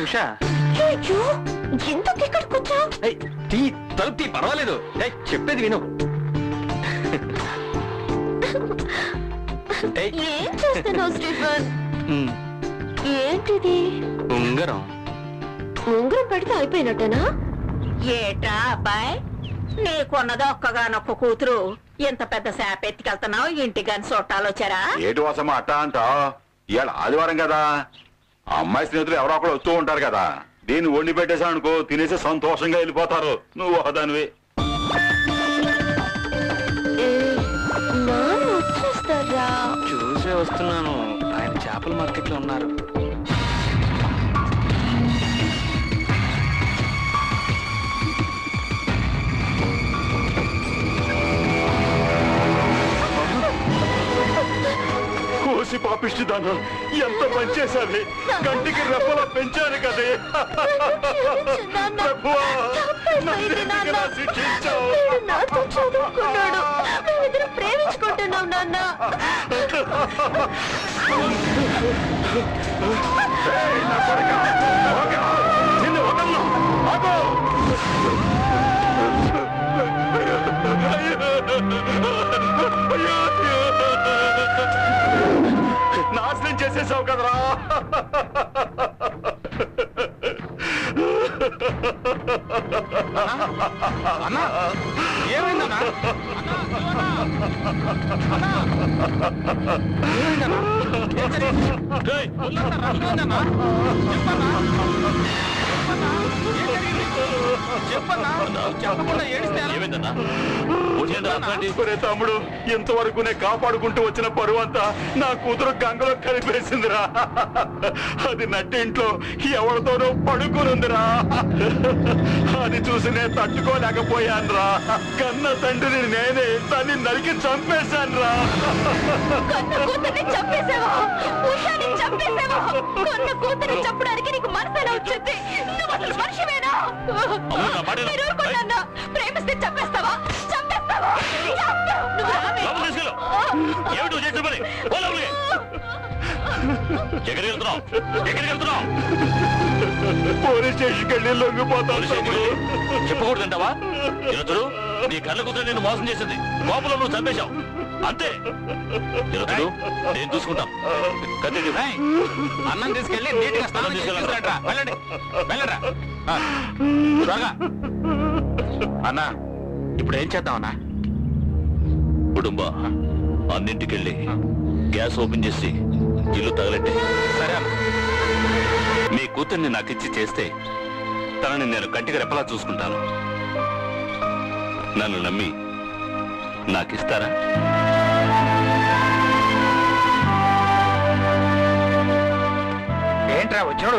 ఉషా ఎందుకు ఇక్కడికి వచ్చావు? టీ తలుపు టీ పర్వాలేదు. చెప్పేది విను. ఏం చేస్తున్నావు స్టీఫెన్? ఏంటిది? ఉంగరం. ఉంగరం పెడితే అయిపోయినట్టేనా? ఏటా అబ్బాయి, నీకున్నది ఒక్కగానొక్క కూతురు, ఇంత పెద్ద శాప ఎత్తికెళ్తున్నావు, ఇంటికని చుట్టాలు వచ్చారా? ఏటి వసమా అట్టా అంటా? ఇవాళ ఆదివారం కదా, ఆ అమ్మాయి స్నేహితులు ఎవరో ఒకరు వస్తూ ఉంటారు కదా, దీన్ని వండి పెట్టేశాను అనుకో, తినేసి సంతోషంగా వెళ్ళిపోతారు. నువ్వు ఒకదానివి. చూసే వస్తున్నాను. ఆయన చేపల మార్కెట్ లో ఉన్నారు. కోసి పాపిష్టి దానం ఎంత పనిచేశావి, కంటికి రెప్పలా పెంచాను కదే. నాతో చదువుకున్నాడు, మేమిద్దరం ప్రేమించుకుంటున్నాం నాన్న. నాశనం చేసేసావు కదరా. అన్నా ఏమైందన్నా? తమ్ముడు, ఇంతవరకు నే కాపాడుకుంటూ వచ్చిన పరువు అంతా నా కూతురు గంగలో కలిపేసిందిరా. అది నట్టింట్లో ఎవరితోనో పడుకునుందిరా. అది చూసి నేను తట్టుకోలేకపోయానురా. కన్న తండ్రిని నేనే దాన్ని నరికి చంపేశానురా. చెప్పడానికి నీకు మనసేలా వచ్చింది? నువ్వు అసలు మనిషివేనా? ప్రేమిస్తే చంపేస్తావా? చంపేస్తావా? పోలీస్ స్టేషన్కి వెళ్ళి లొంగిపోతాను. చెప్పకూడదంటావా? నిరుతుడు, నీ కళ్ళ కూతురు నేను మోసం చేసింది, కోపంలో నువ్వు చంపేశావు అంతే. నిరుతుడు, నేను చూసుకుంటాను. అన్నం తీసుకెళ్ళి నీట్గా స్నానం తీసుకెళ్ళండి. వెళ్ళండి వెళ్ళండి. అన్నా ఇప్పుడు ఏం చేద్దామన్నా? కుటుంబ అన్నింటికెళ్ళి గ్యాస్ ఓపెన్ చేసి ఇల్లు తగలెట్టే. సరే అన్న. మీ కూతుర్ని నాకిచ్చి చేస్తే తనని నేను కంటికి రెప్పలా చూసుకుంటాను. నన్ను నమ్మి నాకిస్తారా? ఏంట్రా వచ్చినోడు